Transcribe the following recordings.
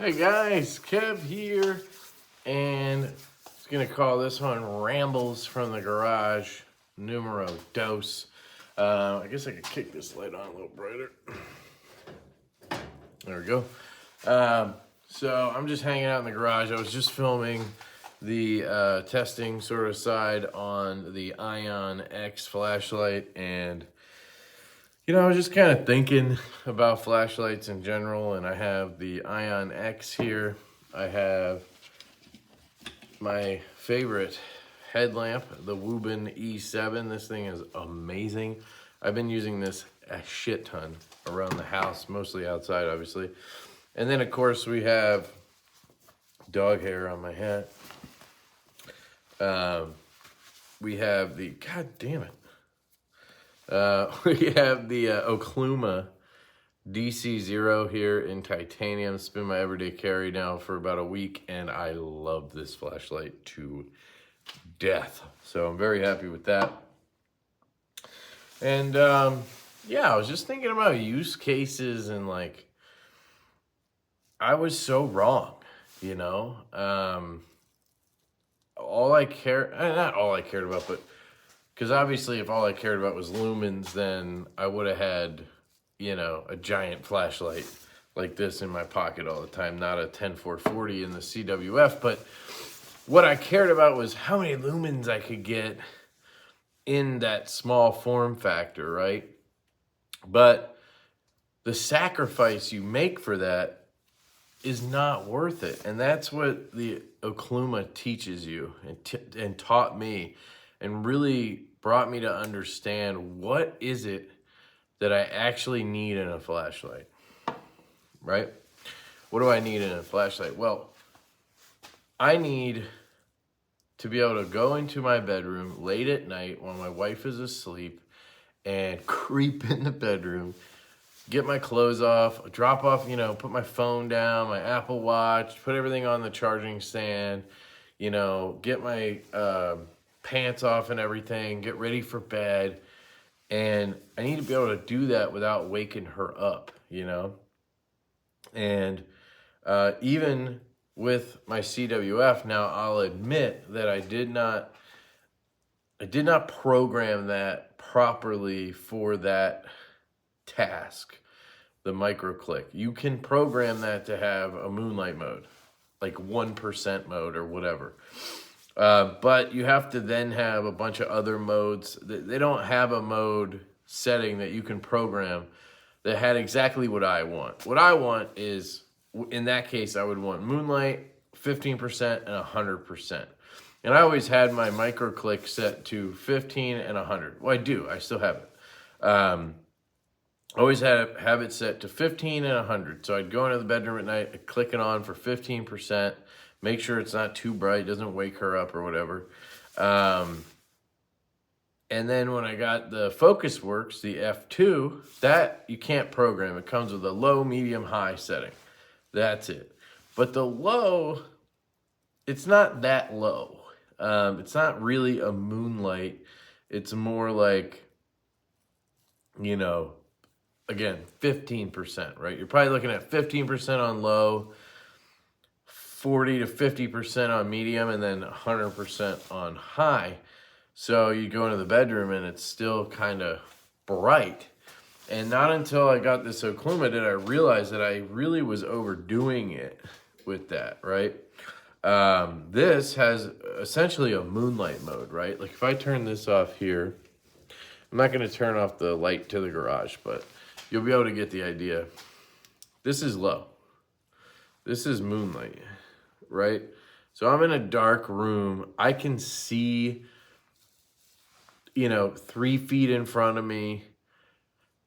Hey guys, Kev here, and I'm gonna call this one Rambles from the Garage, numero dos. I guess I could kick this light on a little brighter. There we go. So I'm just hanging out in the garage. I was just filming the testing sort of side on the Ion X flashlight, and you know, I was just kind of thinking about flashlights in general, and I have the Ion X here. I have my favorite headlamp, the Woobin E7. This thing is amazing. I've been using this a shit ton around the house, mostly outside, obviously. And then, of course, we have dog hair on my hat. We have the, god damn it. We have the Okluma DC0 here in titanium. It's been my everyday carry now for about a week, and I love this flashlight to death. So I'm very happy with that. And yeah, I was just thinking about use cases, and like, I was so wrong, you know? All I care, not all I cared about, but because obviously if all I cared about was lumens, then I would have had, you know, a giant flashlight like this in my pocket all the time, not a 10440 in the CWF. But what I cared about was how many lumens I could get in that small form factor, right? But the sacrifice you make for that is not worth it. And that's what the Okluma teaches you and taught me, and really brought me to understand what is it that I actually need in a flashlight, right? What do I need in a flashlight? Well, I need to be able to go into my bedroom late at night when my wife is asleep and creep in the bedroom, get my clothes off, drop off, you know, put my phone down, my Apple Watch, put everything on the charging stand, you know, get my pants off and everything, get ready for bed. And I need to be able to do that without waking her up, you know? And even with my CWF, now I'll admit that I did not program that properly for that task, the micro click. You can program that to have a Moonlight mode, like 1% mode or whatever. But you have to then have a bunch of other modes. They don't have a mode setting that you can program that had exactly what I want. What I want is, in that case, I would want Moonlight, 15% and 100%. And I always had my micro click set to 15 and 100. Well, I do. I still have it. Always have it set to 15 and 100. So I'd go into the bedroom at night, I'd click it on for 15%. Make sure it's not too bright, doesn't wake her up or whatever. And then when I got the FocusWorks, the F2, that you can't program. It comes with a low, medium, high setting. That's it. But the low, it's not that low. It's not really a Moonlight. It's more like, you know, again, 15%, right? You're probably looking at 15% on low, 40 to 50% on medium, and then 100% on high. So you go into the bedroom and it's still kind of bright. And not until I got this Okluma did I realize that I really was overdoing it with that, right? This has essentially a Moonlight mode, right? Like if I turn this off here, I'm not going to turn off the light to the garage, but you'll be able to get the idea. This is low. This is Moonlight. Right? So I'm in a dark room. I can see, you know, 3 feet in front of me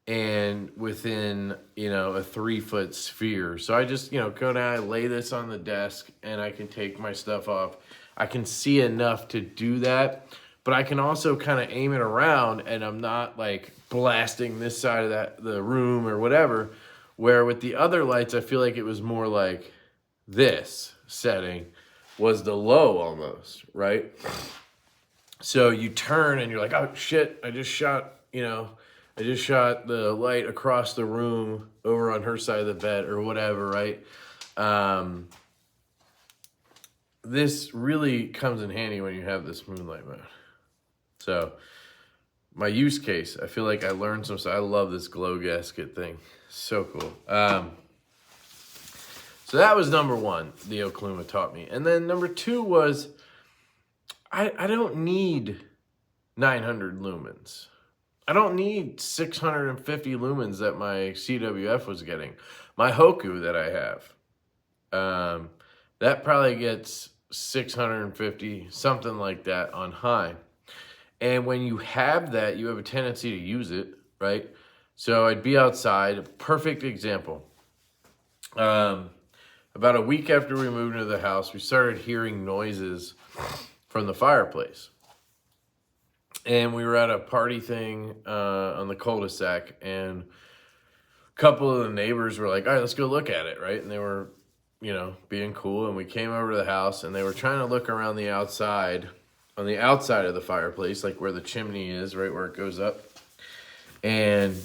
and within, you know, a 3-foot sphere. So I just, you know, go down, I lay this on the desk, and I can take my stuff off. I can see enough to do that, but I can also kind of aim it around, and I'm not like blasting this side of the room or whatever, where with the other lights, I feel like it was more like this setting was the low almost, right? So you turn and you're like, oh shit, I just shot the light across the room over on her side of the bed or whatever, right? This really comes in handy when you have this Moonlight Mode. So my use case, I feel like I learned some stuff. I love this glow gasket thing. So cool. So that was number one, the Okluma taught me. And then number two was, I don't need 900 lumens. I don't need 650 lumens that my CWF was getting. My Hoku that I have, that probably gets 650, something like that on high. And when you have that, you have a tendency to use it, right? So I'd be outside, perfect example. About a week after we moved into the house, we started hearing noises from the fireplace. And we were at a party thing on the cul-de-sac, and a couple of the neighbors were like, all right, let's go look at it, right? And they were, you know, being cool, and we came over to the house, and they were trying to look around the outside, on the outside of the fireplace, like where the chimney is, right where it goes up. And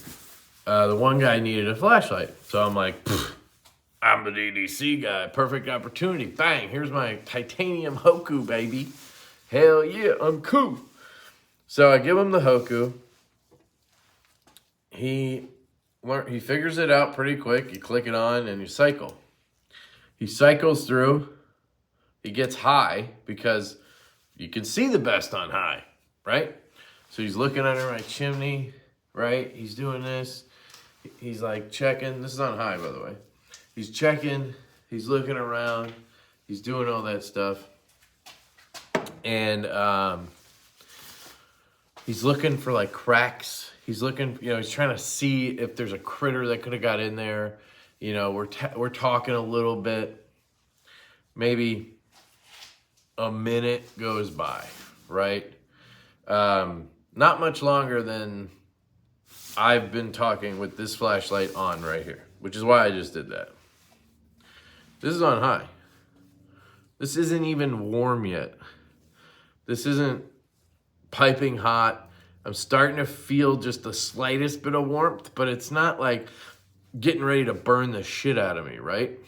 the one guy needed a flashlight. So I'm like, I'm the EDC guy, perfect opportunity. Bang, here's my titanium Hoku, baby. Hell yeah, I'm cool. So I give him the Hoku. He figures it out pretty quick. You click it on and you cycle. He cycles through. He gets high because you can see the best on high, right? So he's looking under my chimney, right? He's doing this. He's like checking. This is on high, by the way. He's checking. He's looking around. He's doing all that stuff. And he's looking for like cracks. He's looking, you know, he's trying to see if there's a critter that could have got in there. You know, we're talking a little bit. Maybe a minute goes by, right? Not much longer than I've been talking with this flashlight on right here, which is why I just did that. This is on high. This isn't even warm yet. This isn't piping hot. I'm starting to feel just the slightest bit of warmth, but it's not like getting ready to burn the shit out of me, right?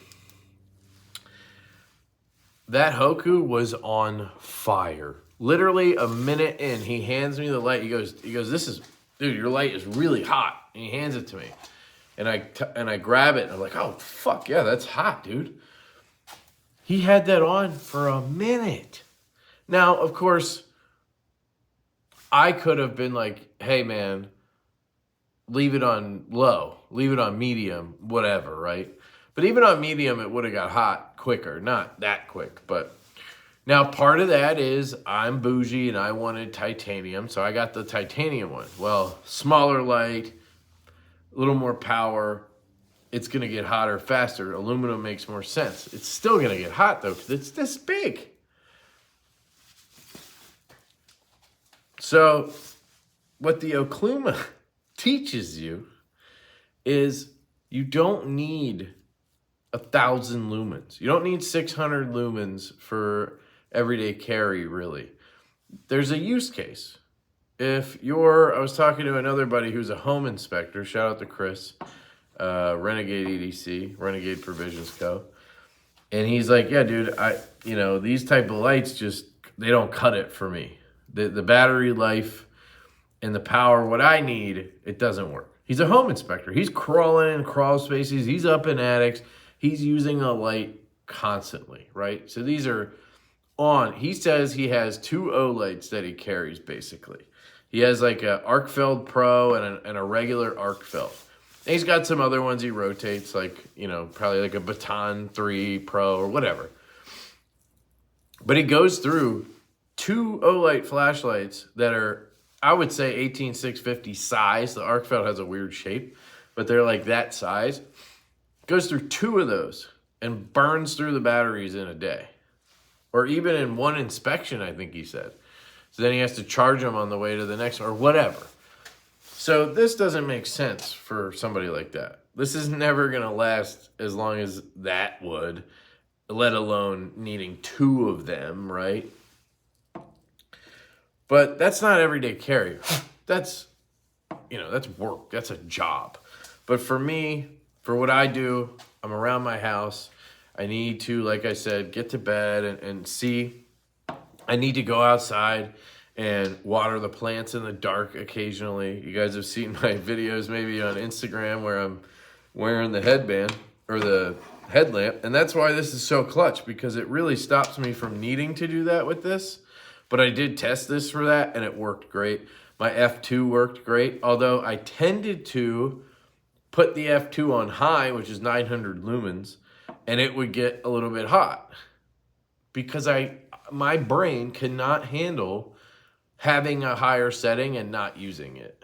That Hoku was on fire. Literally a minute in, he hands me the light. He goes, this is, dude, your light is really hot. And he hands it to me. And I grab it, and I'm like, oh, fuck, yeah, that's hot, dude. He had that on for a minute. Now, of course, I could have been like, hey, man, leave it on low, leave it on medium, whatever, right? But even on medium, it would have got hot quicker. Not that quick, but now part of that is I'm bougie and I wanted titanium, so I got the titanium one. Well, smaller light, a little more power, it's going to get hotter faster. Aluminum makes more sense. It's still going to get hot, though, because it's this big. So what the Okluma teaches you is you don't need 1,000 lumens. You don't need 600 lumens for everyday carry, really. There's a use case. I was talking to another buddy who's a home inspector, shout out to Chris, Renegade EDC, Renegade Provisions Co. And he's like, yeah, dude, these type of lights they don't cut it for me. The battery life and the power, what I need, it doesn't work. He's a home inspector. He's crawling in crawl spaces. He's up in attics. He's using a light constantly, right? So these are on. He says he has 2 O lights that he carries, basically. He has like a Arcfeld Pro and a regular Arcfeld. And he's got some other ones he rotates, like, probably like a Baton 3 Pro or whatever. But he goes through 2 O-light flashlights that are, I would say, 18650 size. The Arcfeld has a weird shape, but they're like that size. Goes through 2 of those and burns through the batteries in a day. Or even in one inspection, I think he said. So then he has to charge them on the way to the next one or whatever. So this doesn't make sense for somebody like that. This is never going to last as long as that would, let alone needing 2 of them, right? But that's not everyday carry. That's work. That's a job. But for me, for what I do, I'm around my house. I need to, like I said, get to bed and see. I need to go outside and water the plants in the dark occasionally. You guys have seen my videos maybe on Instagram where I'm wearing the headband or the headlamp. And that's why this is so clutch, because it really stops me from needing to do that with this. But I did test this for that and it worked great. My F2 worked great, although I tended to put the F2 on high, which is 900 lumens, and it would get a little bit hot because my brain cannot handle having a higher setting and not using it.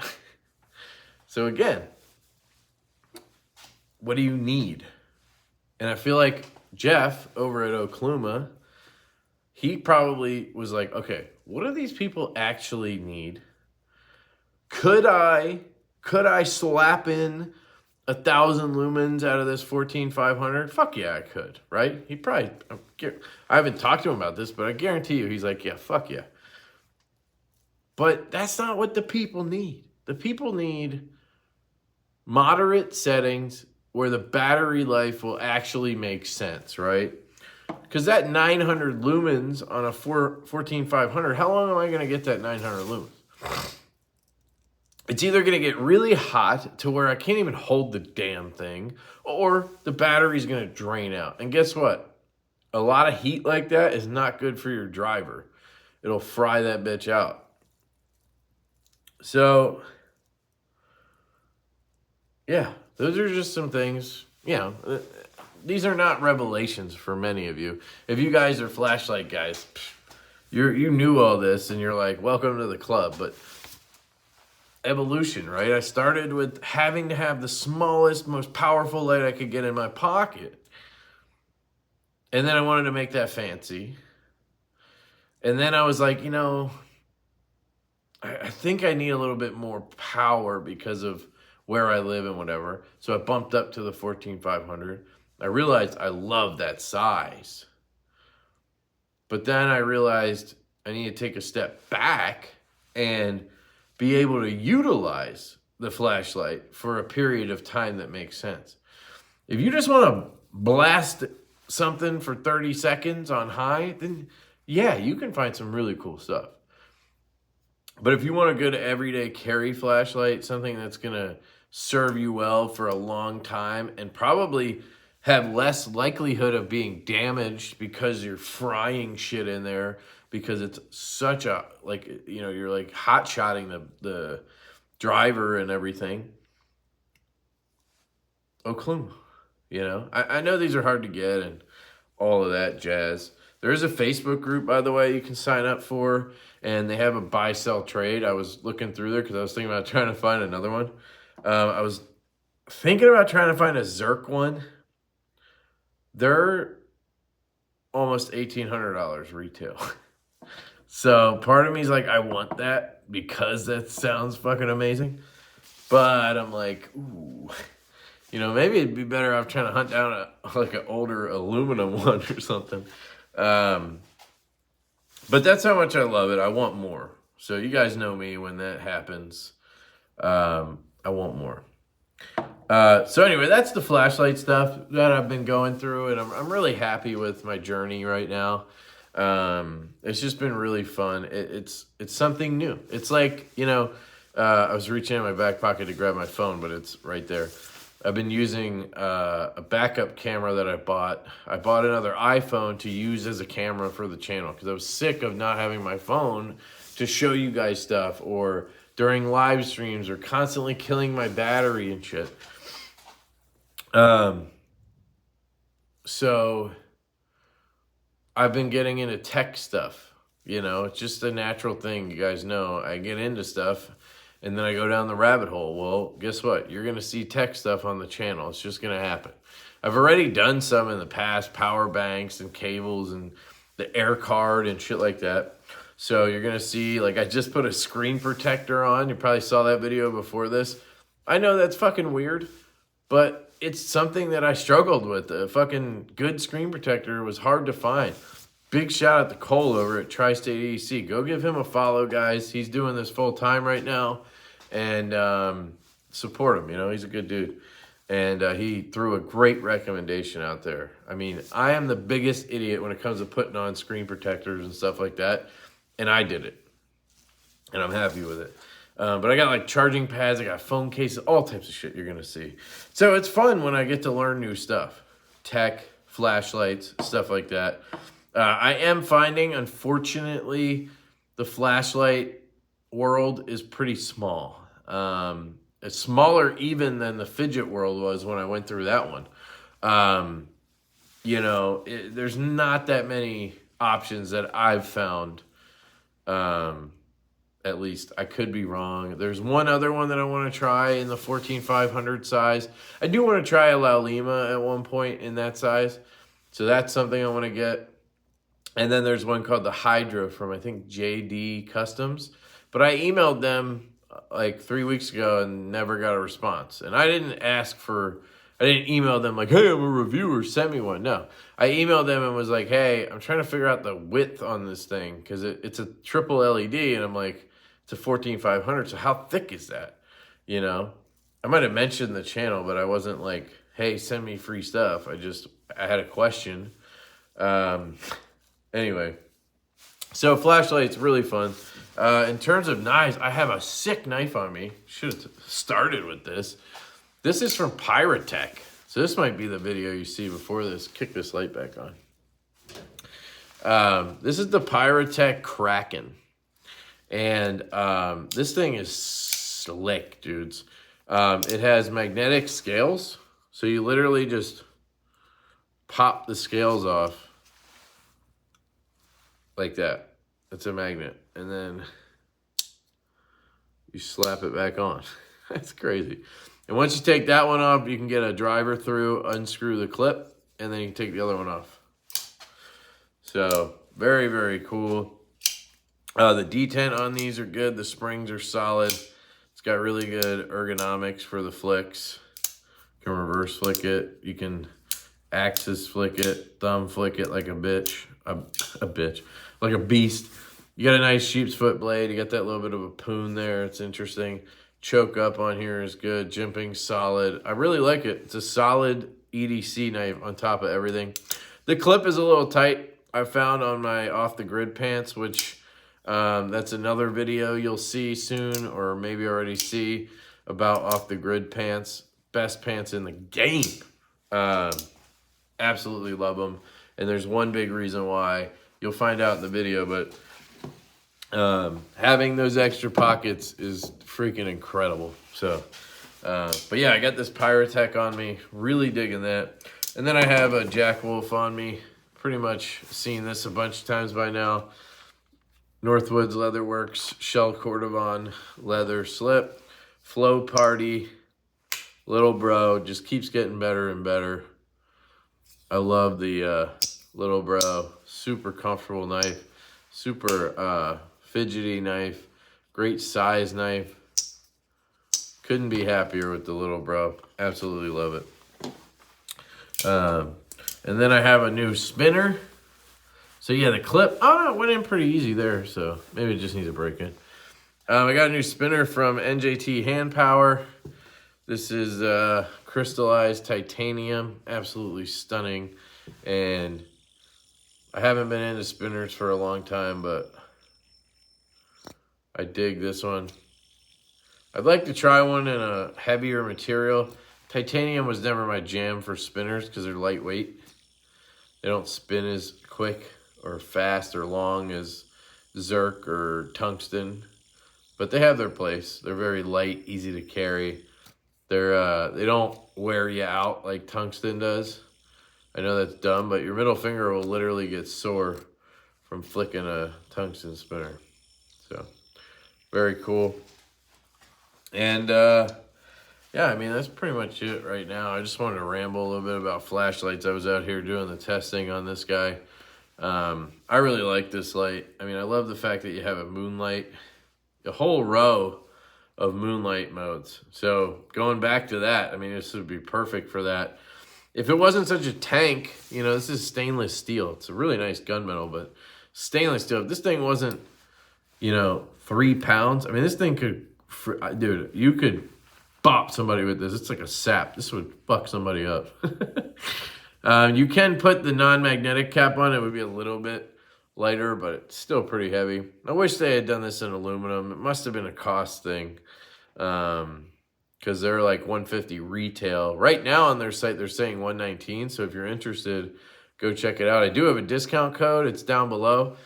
So again, what do you need? And I feel like Jeff over at Okluma, he probably was like, okay, what do these people actually need? Could I slap in 1,000 lumens out of this 14,500? Fuck yeah, I could, right? He probably, I haven't talked to him about this, but I guarantee you he's like, yeah, fuck yeah. But that's not what the people need. The people need moderate settings where the battery life will actually make sense, right? Because that 900 lumens on a 14,500, how long am I going to get that 900 lumens? It's either going to get really hot to where I can't even hold the damn thing, or the battery's going to drain out. And guess what? A lot of heat like that is not good for your driver. It'll fry that bitch out. So, yeah, those are just some things, you know, these are not revelations for many of you. If you guys are flashlight guys, you knew all this and you're like, welcome to the club. But evolution, right? I started with having to have the smallest, most powerful light I could get in my pocket. And then I wanted to make that fancy. And then I was like, you know, I think I need a little bit more power because of where I live and whatever. So I bumped up to the 14,500. I realized I love that size. But then I realized I need to take a step back and be able to utilize the flashlight for a period of time that makes sense. If you just want to blast something for 30 seconds on high, then yeah, you can find some really cool stuff. But if you want a good everyday carry flashlight, something that's going to serve you well for a long time and probably have less likelihood of being damaged because you're frying shit in there, because it's such a, like, you know, you're like hot shotting the driver and everything. Okluma, you know, I know these are hard to get and all of that jazz. There is a Facebook group, by the way, you can sign up for, and they have a buy, sell, trade. I was looking through there because I was thinking about trying to find another one. I was thinking about trying to find a Zerk one. They're almost $1,800 retail. So part of me is like, I want that because that sounds fucking amazing. But I'm like, ooh, you know, maybe it'd be better off trying to hunt down like an older aluminum one or something. But that's how much I love it. I want more. So you guys know me when that happens. I want more. So anyway, that's the flashlight stuff that I've been going through, and I'm really happy with my journey right now. It's just been really fun. It's something new. It's like, you know, I was reaching in my back pocket to grab my phone, but it's right there. I've been using a backup camera that I bought. I bought another iPhone to use as a camera for the channel because I was sick of not having my phone to show you guys stuff, or during live streams, or constantly killing my battery and shit. So I've been getting into tech stuff. You know, it's just a natural thing. You guys know I get into stuff and then I go down the rabbit hole. Well, guess what? You're going to see tech stuff on the channel. It's just going to happen. I've already done some in the past, power banks and cables and the air card and shit like that. So you're going to see, like, I just put a screen protector on. You probably saw that video before this. I know that's fucking weird, but it's something that I struggled with. A fucking good screen protector was hard to find. Big shout out to Cole over at Tri-State EDC. Go give him a follow, guys. He's doing this full time right now. And support him, you know, he's a good dude. And he threw a great recommendation out there. I mean, I am the biggest idiot when it comes to putting on screen protectors and stuff like that. And I did it. And I'm happy with it. But I got like charging pads, I got phone cases, all types of shit you're going to see. So it's fun when I get to learn new stuff. Tech, flashlights, stuff like that. I am finding, unfortunately, the flashlight world is pretty small. It's smaller even than the fidget world was when I went through that one. You know, there's not that many options that I've found. At least I could be wrong. There's one other one that I want to try in the 14-500 size. I do want to try a La Lima at one point in that size. So that's something I want to get. And then there's one called the Hydra from, I think, JD Customs. But I emailed them like 3 weeks ago and never got a response. And I didn't email them like, hey, I'm a reviewer, send me one. No, I emailed them and was like, hey, I'm trying to figure out the width on this thing because it's a triple LED. And I'm like, it's a 14-500, so how thick is that? You know, I might have mentioned the channel, but I wasn't like, hey, send me free stuff. I had a question. Anyway, so flashlight's really fun. In terms of knives, I have a sick knife on me. Should have started with this. This is from Pyrotech. So this might be the video you see before this. Kick this light back on. This is the Pyrotech Kraken. And this thing is slick, dudes. It has magnetic scales. So you literally just pop the scales off like that. It's a magnet. And then you slap it back on. That's crazy. And once you take that one off, you can get a driver through, unscrew the clip, and then you can take the other one off. So, very, very cool. The detent on these are good. The springs are solid. It's got really good ergonomics for the flicks. You can reverse flick it. You can axis flick it, thumb flick it like a bitch. Like a beast. You got a nice sheep's foot blade. You got that little bit of a poon there. It's interesting. Choke up on here is good. Jimping solid. I really like it. It's a solid EDC knife on top of everything. The clip is a little tight. I found on my off the grid pants, which that's another video you'll see soon, or maybe already see, about off the grid pants. Best pants in the game. Absolutely love them. And there's one big reason why. You'll find out in the video, but having those extra pockets is freaking incredible. So, but yeah, I got this Pyrotech on me. Really digging that. And then I have a Jack Wolf on me. Pretty much seen this a bunch of times by now. Northwoods Leatherworks Shell Cordovon leather slip. Flow Party. Little Bro. Just keeps getting better and better. I love the Little Bro. Super comfortable knife. Super fidgety knife. Great size knife. Couldn't be happier with the Little Bro. Absolutely love it. And then I have a new spinner. So yeah, the clip, it went in pretty easy there. So maybe it just needs a break in. I got a new spinner from NJT Hand Power. This is crystallized titanium. Absolutely stunning. And I haven't been into spinners for a long time, but I dig this one. I'd like to try one in a heavier material. Titanium was never my jam for spinners because they're lightweight. They don't spin as quick or fast or long as Zirc or tungsten, but they have their place. They're very light, easy to carry. They don't wear you out like tungsten does. I know that's dumb, but your middle finger will literally get sore from flicking a tungsten spinner. So, very cool. And, yeah, I mean, that's pretty much it right now. I just wanted to ramble a little bit about flashlights. I was out here doing the testing on this guy. I really like this light. I mean, I love the fact that you have a moonlight, a whole row of moonlight modes. So, going back to that, I mean, this would be perfect for that. If it wasn't such a tank, you know, this is stainless steel. It's a really nice gunmetal, but stainless steel. If this thing wasn't, you know, 3 pounds, I mean, this thing could, dude, you could bop somebody with this. It's like a sap. This would fuck somebody up. You can put the non-magnetic cap on. It would be a little bit lighter, but it's still pretty heavy. I wish they had done this in aluminum. It must have been a cost thing, because they're like $150 retail. Right now on their site, they're saying $119. So if you're interested, go check it out. I do have a discount code. It's down below.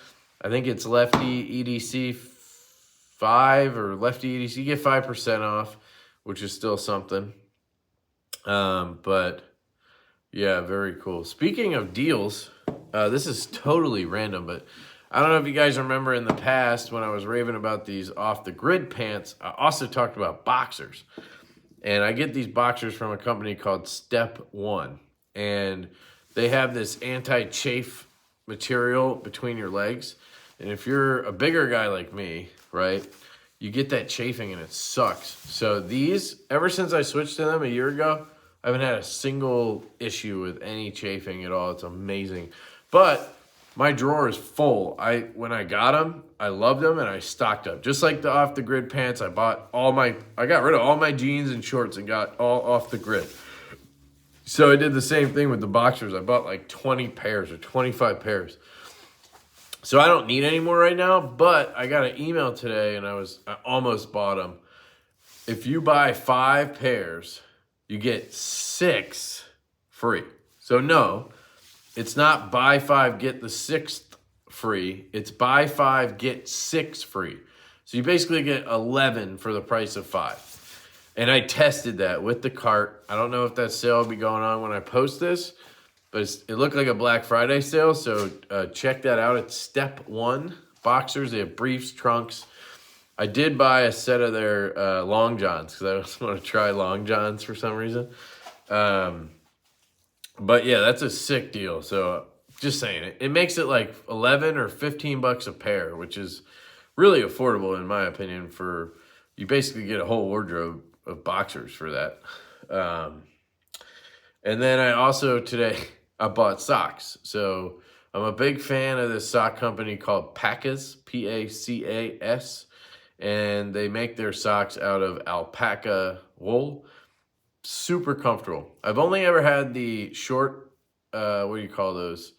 I think it's LeftyEDC 5 or LeftyEDC. You get 5% off, which is still something. But yeah, very cool. Speaking of deals, this is totally random, but I don't know if you guys remember in the past when I was raving about these off-the-grid pants, I also talked about boxers. And I get these boxers from a company called Step One. And they have this anti-chafe material between your legs. And if you're a bigger guy like me, right, you get that chafing and it sucks. So these, ever since I switched to them a year ago, I haven't had a single issue with any chafing at all. It's amazing. But my drawer is full. When I got them, I loved them and I stocked up. Just like the off the grid pants, I got rid of all my jeans and shorts and got all off the grid. So I did the same thing with the boxers. I bought like 20 pairs or 25 pairs. So I don't need any more right now, but I got an email today and I almost bought them. If you buy 5 pairs, you get 6 free. So no, it's not buy 5, get the 6th free. It's buy 5, get 6 free. So you basically get 11 for the price of 5. And I tested that with the cart. I don't know if that sale will be going on when I post this, but it looked like a Black Friday sale. So check that out. It's Step One boxers. They have briefs, trunks. I did buy a set of their long johns because I just want to try long johns for some reason. But yeah, that's a sick deal. So just saying, it makes it like 11 or 15 bucks a pair, which is really affordable in my opinion. You basically get a whole wardrobe of boxers for that. And then I also today I bought socks. So I'm a big fan of this sock company called Pacas, Pacas. And they make their socks out of alpaca wool. Super comfortable. I've only ever had the short, what do you call those?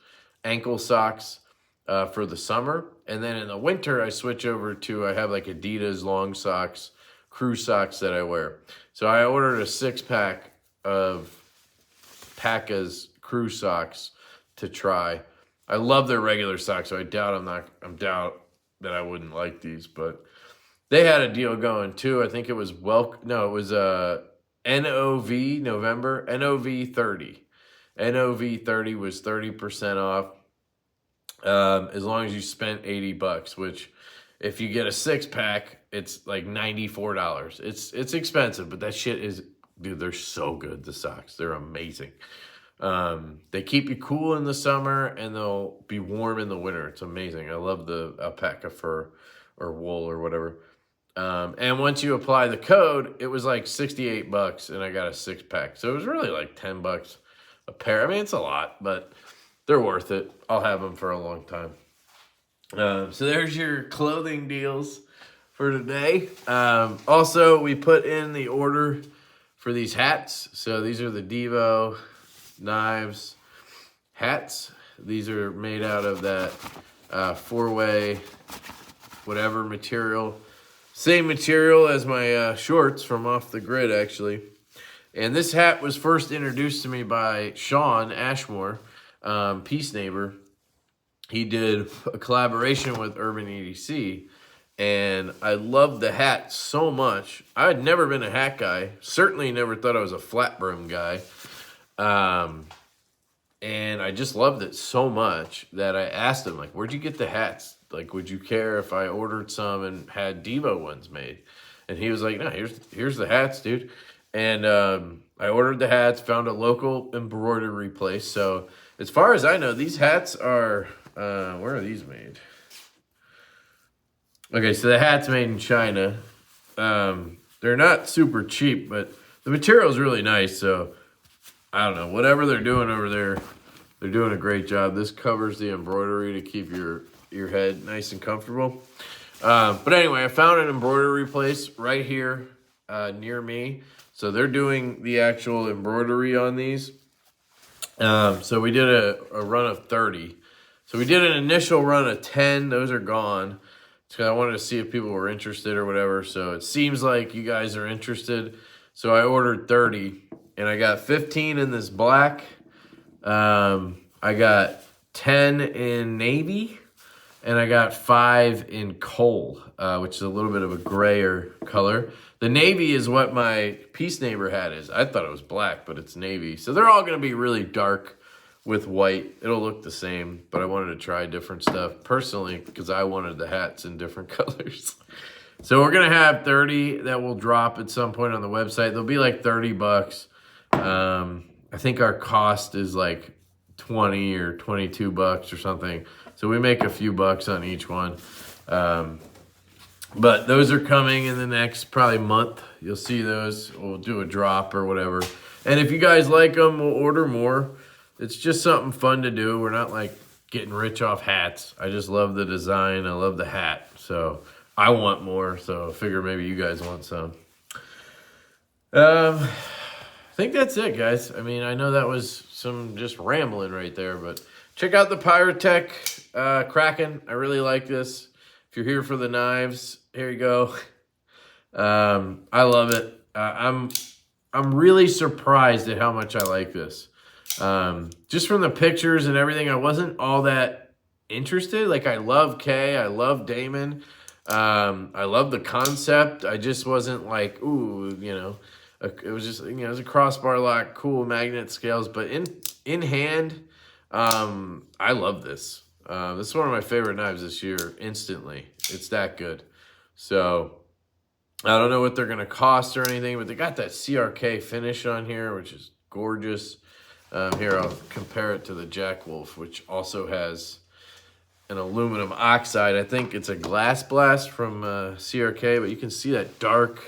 Ankle socks for the summer. And then in the winter, I switch over to, I have like Adidas long socks, crew socks that I wear. So I ordered a 6-pack of Pacas crew socks to try. I love their regular socks, so I doubt that I wouldn't like these, but they had a deal going too. I think it was NOV November, NOV 30. NOV 30 was 30% off as long as you spent 80 bucks, which if you get a 6-pack, it's like $94. It's expensive, but that shit is, dude, they're so good, the socks. They're amazing. They keep you cool in the summer and they'll be warm in the winter. It's amazing. I love the alpaca fur or wool or whatever. And once you apply the code, it was like 68 bucks and I got a 6-pack. So it was really like 10 bucks a pair. I mean, it's a lot, but they're worth it. I'll have them for a long time. So there's your clothing deals for today. Also, we put in the order for these hats. So these are the Divo knives hats. These are made out of that 4-way whatever material. Same material as my shorts from Off the Grid, actually. And this hat was first introduced to me by Sean Ashmore, Peace Neighbor. He did a collaboration with Urban EDC, and I loved the hat so much. I had never been a hat guy. Certainly never thought I was a flat brim guy. And I just loved it so much that I asked him, like, where'd you get the hats? Like, would you care if I ordered some and had Divo ones made? And he was like, no, here's the hats, dude. And I ordered the hats, found a local embroidery place. So as far as I know, these hats are, where are these made? Okay, so the hat's made in China. They're not super cheap, but the material is really nice. So I don't know, whatever they're doing over there, they're doing a great job. This covers the embroidery to keep your head nice and comfortable. But anyway, I found an embroidery place right here near me So they're doing the actual embroidery on these. So we did a run of 30. So we did an initial run of 10. Those are gone. So I wanted to see if people were interested or whatever. So it seems like you guys are interested. So I ordered 30. And I got 15 in this black. I got 10 in navy. And I got 5 in coal, which is a little bit of a grayer color. The navy is what my Peace Neighbor hat is. I thought it was black, but it's navy. So they're all going to be really dark with white. It'll look the same, but I wanted to try different stuff personally because I wanted the hats in different colors. So we're going to have 30 that will drop at some point on the website. They'll be like 30 bucks. I think our cost is like 20 or 22 bucks or something. So we make a few bucks on each one. But those are coming in the next probably month. You'll see those. We'll do a drop or whatever. And if you guys like them, we'll order more. It's just something fun to do. We're not like getting rich off hats. I just love the design. I love the hat. So I want more. So I figure maybe you guys want some. I think that's it, guys. I mean, I know that was some just rambling right there, but check out the Pyrotech Kraken. I really like this. If you're here for the knives, here you go. I love it. I'm really surprised at how much I like this. Just from the pictures and everything, I wasn't all that interested. Like, I love Kay. I love Damon. I love the concept. I just wasn't like, ooh, you know. It was just, you know, it was a crossbar lock, cool magnet scales. But in hand, I love this. This is one of my favorite knives this year, instantly. It's that good. So, I don't know what they're going to cost or anything, but they got that CRK finish on here, which is gorgeous. Here, I'll compare it to the Jack Wolf, which also has an aluminum oxide. I think it's a glass blast from CRK, but you can see that dark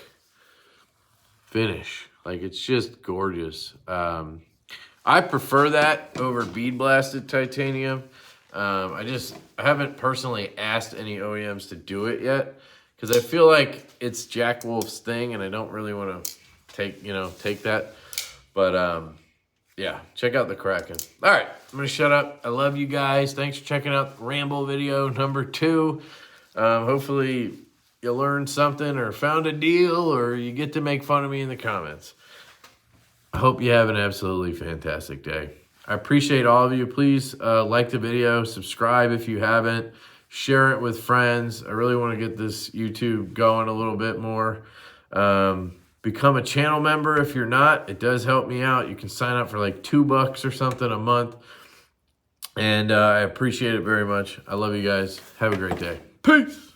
finish. Like, it's just gorgeous. I prefer that over bead blasted titanium. I haven't personally asked any OEMs to do it yet because I feel like it's Jack Wolf's thing and I don't really want to take that. But yeah, check out the Kraken. All right, I'm going to shut up. I love you guys. Thanks for checking out Ramble video number 2. Hopefully you learned something or found a deal or you get to make fun of me in the comments. I hope you have an absolutely fantastic day. I appreciate all of you. Please like the video, subscribe if you haven't, share it with friends. I really want to get this YouTube going a little bit more. Become a channel member if you're not. It does help me out. You can sign up for like $2 or something a month. And I appreciate it very much. I love you guys. Have a great day. Peace.